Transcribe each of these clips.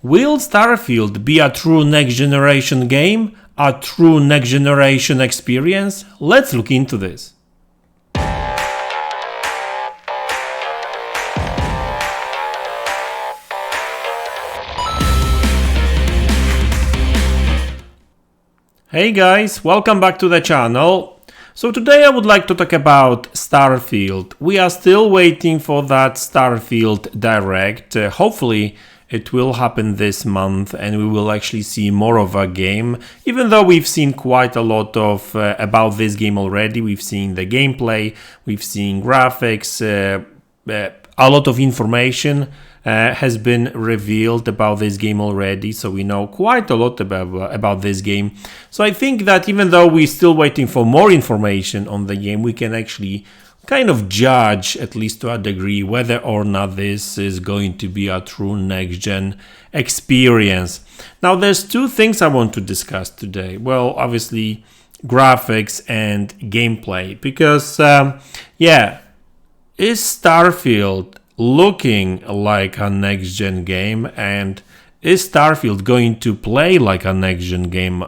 Will Starfield be a true next-generation game? A true next-generation experience? Let's look into this. Hey guys, welcome back to the channel. So today I would like to talk about Starfield. We are still waiting for that Starfield Direct. Hopefully it will happen this month and we will actually see more of a game. Even though we've seen quite a lot of about this game already. We've seen the gameplay, we've seen graphics, a lot of information has been revealed about this game already, so we know quite a lot about this game. So I think that even though we're still waiting for more information on the game, we can actually kind of judge, at least to a degree, whether or not this is going to be a true next-gen experience. Now, there's two things I want to discuss today. Well, obviously, graphics and gameplay, because, is Starfield looking like a next-gen game, and is Starfield going to play like a next-gen game?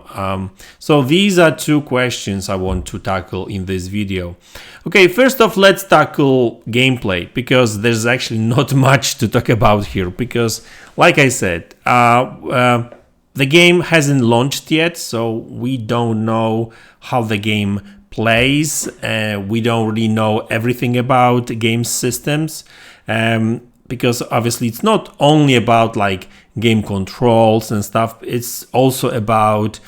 So these are two questions I want to tackle in this video. Okay, first off, let's tackle gameplay, because there's actually not much to talk about here, because like I said, the game hasn't launched yet, so we don't know how the game plays. We don't really know everything about game systems. Because obviously it's not only about like game controls and stuff, it's also about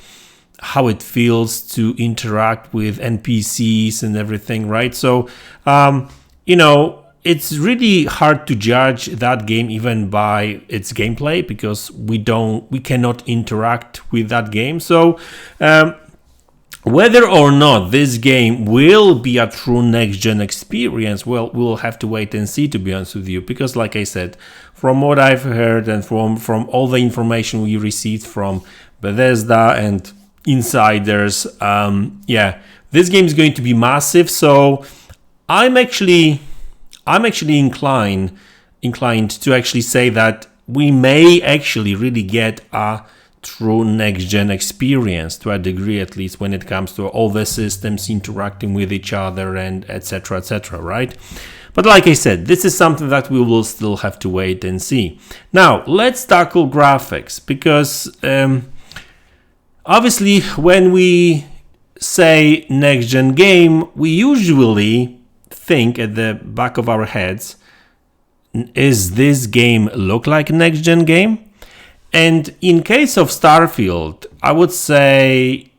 how it feels to interact with NPCs and everything, right? So, it's really hard to judge that game even by its gameplay, because we cannot interact with that game. So, whether or not this game will be a true next-gen experience, well, we'll have to wait and see, to be honest with you. Because like I said, from what I've heard and from all the information we received from Bethesda and insiders, this game is going to be massive. So I'm actually inclined to actually say that we may actually really get a true next-gen experience, to a degree at least, when it comes to all the systems interacting with each other and etc, right? But like I said, this is something that we will still have to wait and see. Now let's tackle graphics, because obviously when we say next-gen game, we usually think at the back of our heads, is this game look like a next-gen game? And in case of Starfield, I would say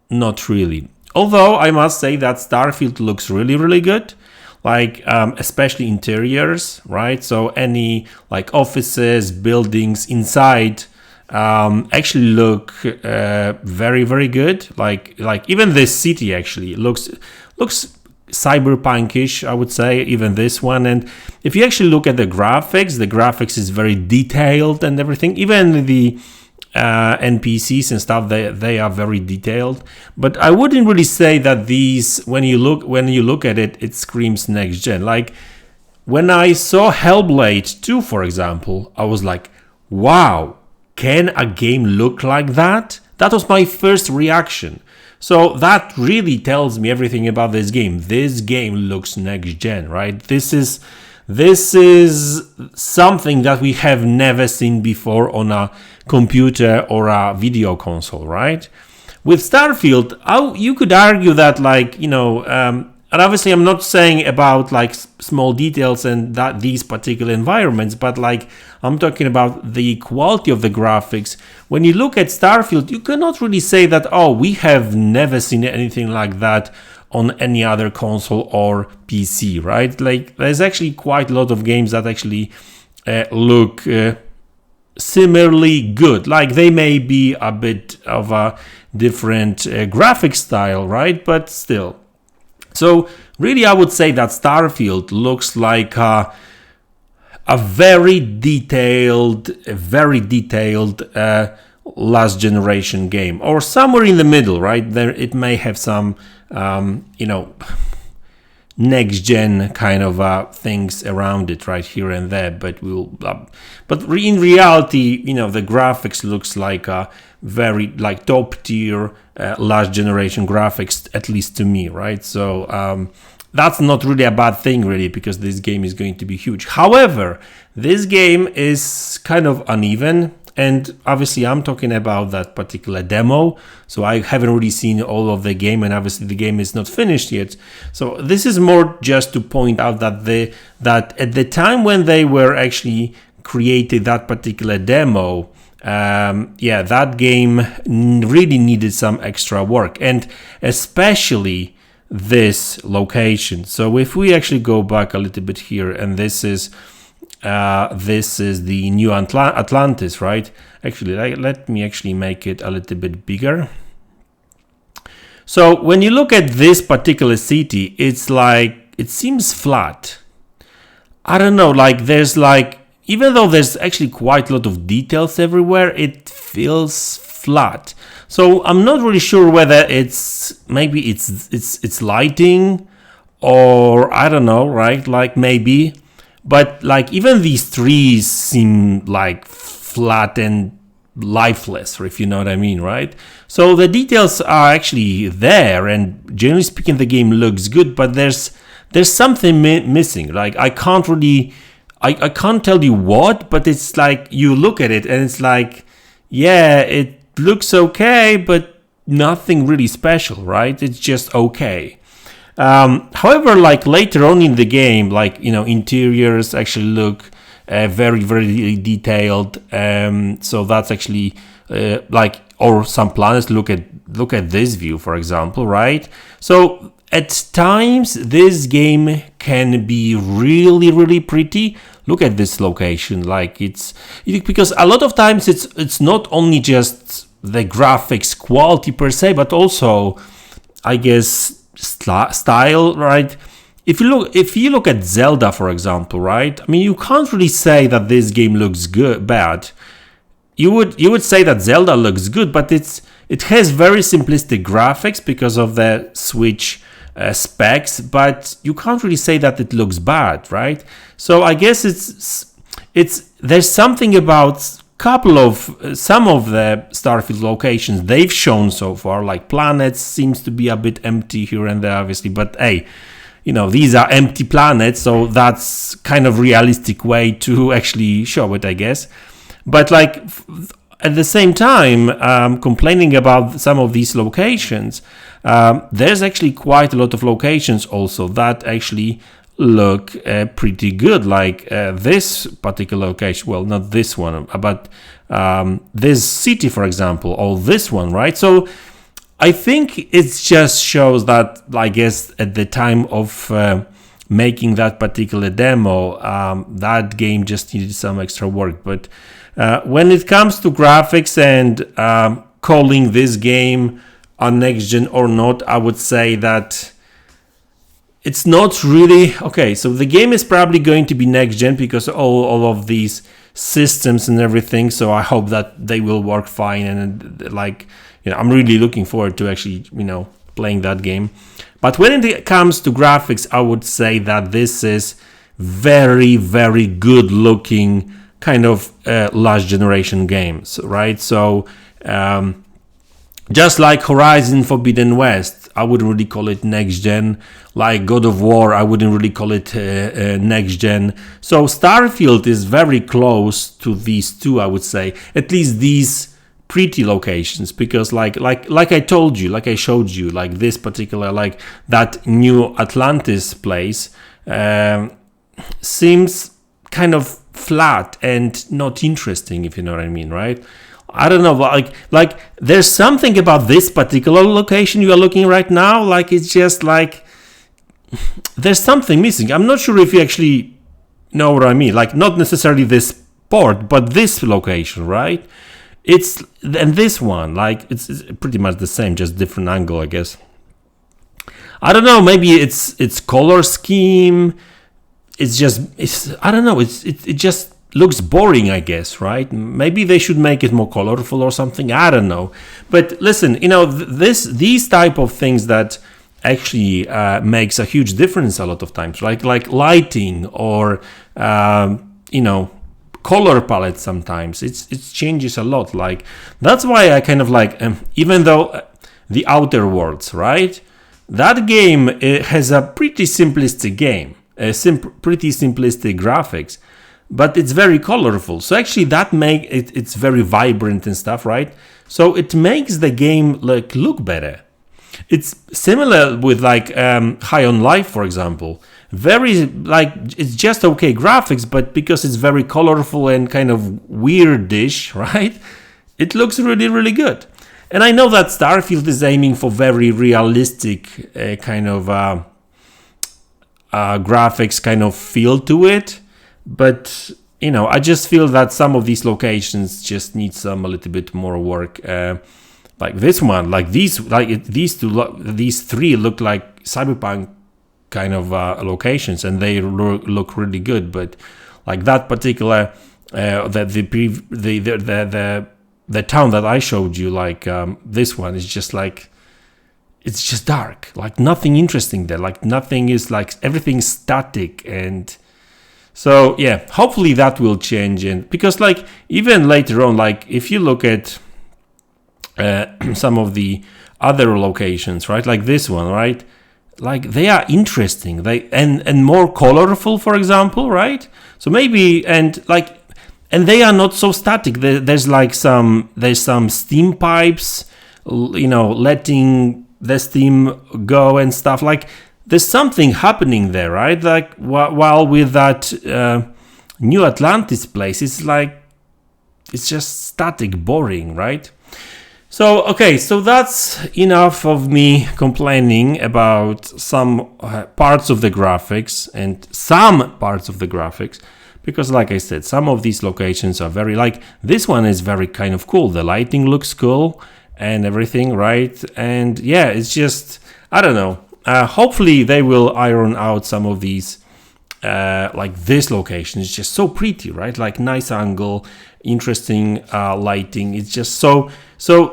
not really. Although I must say that Starfield looks really, really good. Like, especially interiors, right? So any like offices, buildings inside actually look very, very good. Like even this city actually looks cyberpunkish, I would say, even this one. And if you actually look at the graphics is very detailed and everything. Even the NPCs and stuff, they are very detailed. But I wouldn't really say that these, when you look at it, it screams next gen. Like when I saw Hellblade 2, for example, I was like, wow, can a game look like that? That was my first reaction. So that really tells me everything about this game. This game looks next gen, right? This is something that we have never seen before on a computer or a video console, right? With Starfield, you could argue that, like, and obviously I'm not saying about like small details and that these particular environments, but like I'm talking about the quality of the graphics. When you look at Starfield, you cannot really say that, oh, we have never seen anything like that on any other console or PC, right? Like there's actually quite a lot of games that actually look similarly good. Like they may be a bit of a different graphic style, right? But still. So really, I would say that Starfield looks like a very detailed last generation game, or somewhere in the middle, right? There, it may have some, next-gen kind of things around it right here and there, but in reality, you know, the graphics looks like a very like top-tier last generation graphics, at least to me, right? So that's not really a bad thing, really, because this game is going to be huge. However, this game is kind of uneven, and obviously I'm talking about that particular demo, so I haven't really seen all of the game, and obviously the game is not finished yet. So this is more just to point out that at the time when they were actually created that particular demo, yeah, that game really needed some extra work, and especially this location. So if we actually go back a little bit here, and this is the new Atlantis, right? Actually, let me actually make it a little bit bigger. So when you look at this particular city, it's like, it seems flat. I don't know, like there's like, even though there's actually quite a lot of details everywhere, it feels flat. So I'm not really sure whether maybe it's lighting, or I don't know, right? Like maybe, but like even these trees seem like flat and lifeless, if you know what I mean, right? So the details are actually there, and generally speaking, the game looks good, but there's something missing. Like I can't tell you what, but it's like you look at it and it's like, yeah, it looks okay, but nothing really special, right? It's just okay. However, like later on in the game, like, you know, interiors actually look very, very detailed. So that's actually like, or some planets, look at this view, for example, right? So at times this game can be really, really pretty. Look at this location, like because a lot of times it's not only just the graphics quality per se, but also, I guess, style, right? If you look at Zelda, for example, right? I mean, you can't really say that this game looks bad. You would say that Zelda looks good, but it has very simplistic graphics because of the Switch specs, but you can't really say that it looks bad, right? So I guess there's something about some of the Starfield locations they've shown so far, like planets seems to be a bit empty here and there, obviously, but hey, you know, these are empty planets, so that's kind of realistic way to actually show it, I guess. But like at the same time, complaining about some of these locations, there's actually quite a lot of locations also that actually look pretty good, like this particular location, well, not this one, but this city, for example, or this one, right? So I think it just shows that, I guess, at the time of making that particular demo, that game just needed some extra work. But when it comes to graphics and calling this game a next gen or not, I would say that it's not really okay. So the game is probably going to be next gen because all of these systems and everything. So I hope that they will work fine, and like, you know, I'm really looking forward to actually, you know, playing that game. But when it comes to graphics, I would say that this is very, very good looking kind of last generation games, right? So just like Horizon Forbidden West, I wouldn't really call it next gen. Like God of War, I wouldn't really call it next gen. So Starfield is very close to these two, I would say. At least these pretty locations, because like I told you, like I showed you, like this particular, like that new Atlantis place seems kind of flat and not interesting, if you know what I mean, right? I don't know, like there's something about this particular location you are looking right now, like it's just like there's something missing. I'm not sure if you actually know what I mean, like not necessarily this port, but this location, right? And this one, like it's pretty much the same, just different angle, I guess. I don't know, maybe it's color scheme. I don't know, it just looks boring, I guess, right? Maybe they should make it more colorful or something. I don't know. But listen, you know, these type of things that actually makes a huge difference a lot of times, right? Like lighting or you know, color palette. Sometimes it changes a lot. Like that's why I kind of like even though the Outer Worlds, right? That game, it has a pretty simplistic game, pretty simplistic graphics, but it's very colorful. So actually that it's very vibrant and stuff, right? So it makes the game like look better. It's similar with like High on Life, for example. Very like it's just okay graphics, but because it's very colorful and kind of weirdish, right? It looks really, really good. And I know that Starfield is aiming for very realistic kind of graphics kind of feel to it, but you know, I just feel that some of these locations just need a little bit more work. Like this one, like these three look like cyberpunk kind of locations, and they look really good. But like that particular the town that I showed you, like this one is just like, it's just dark, like nothing interesting there, like nothing is, like everything's static. And so yeah, hopefully that will change. And because like even later on, like if you look at some of the other locations, right, like this one, right, like they are interesting, and more colorful, for example, right? So maybe, and they are not so static. There's some steam pipes, you know, letting the steam go and stuff. Like there's something happening there, right? Like while with that New Atlantis place, it's like it's just static, boring, right? So okay, so that's enough of me complaining about some parts of the graphics and some parts of the graphics. Because like I said, some of these locations are very, like this one is very kind of cool. The lighting looks cool and everything, right? And yeah, it's just, I don't know. Hopefully they will iron out some of these, like this location is just so pretty, right? Like nice angle, interesting lighting. It's just so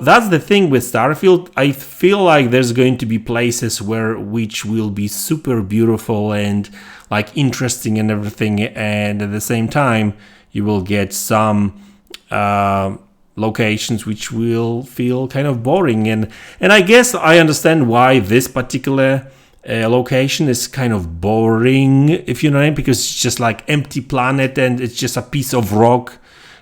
that's the thing with Starfield. I feel like there's going to be places which will be super beautiful and like interesting and everything, and at the same time you will get some locations which will feel kind of boring. And I guess I understand why this particular location is kind of boring, if you know what I mean, because it's just like empty planet and it's just a piece of rock,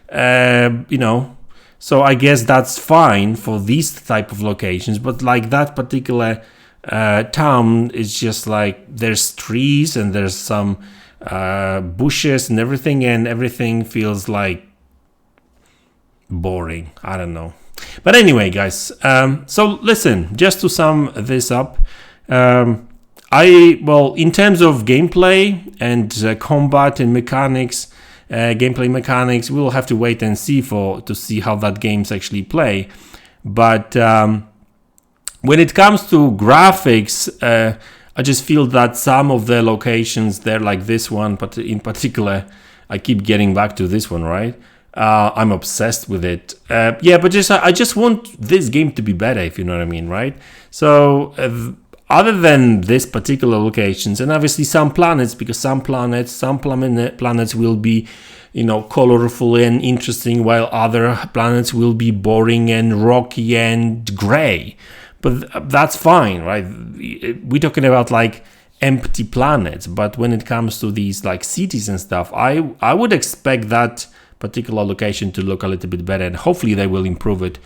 you know. So I guess that's fine for these type of locations, but like that particular town is just like there's trees and there's some bushes and everything feels like boring. I don't know. But anyway, guys, so listen, just to sum this up, in terms of gameplay and combat and mechanics, gameplay mechanics, we'll have to wait and see to see how that games actually play. But when it comes to graphics, I just feel that some of the locations there, like this one, but in particular, I keep getting back to this one, right? I'm obsessed with it. Yeah, but I just want this game to be better, if you know what I mean, right? So other than this particular locations, and obviously some planets, because some planets will be, you know, colorful and interesting, while other planets will be boring and rocky and gray. But that's fine, right? We're talking about like empty planets. But when it comes to these like cities and stuff, I would expect that particular location to look a little bit better, and hopefully they will improve it,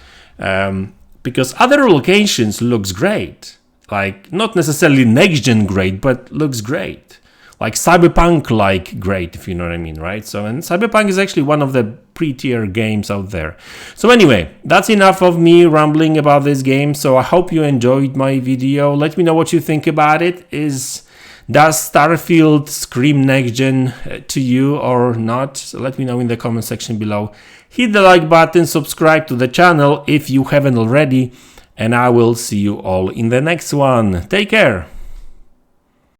because other locations looks great, like not necessarily next gen great, but looks great, like cyberpunk like great, if you know what I mean, right? So, and cyberpunk is actually one of the prettier games out there. So anyway, that's enough of me rambling about this game. So I hope you enjoyed my video. Let me know what you think about it. Does Starfield scream next gen to you or not? So let me know in the comment section below. Hit the like button, subscribe to the channel if you haven't already, and I will see you all in the next one. Take care.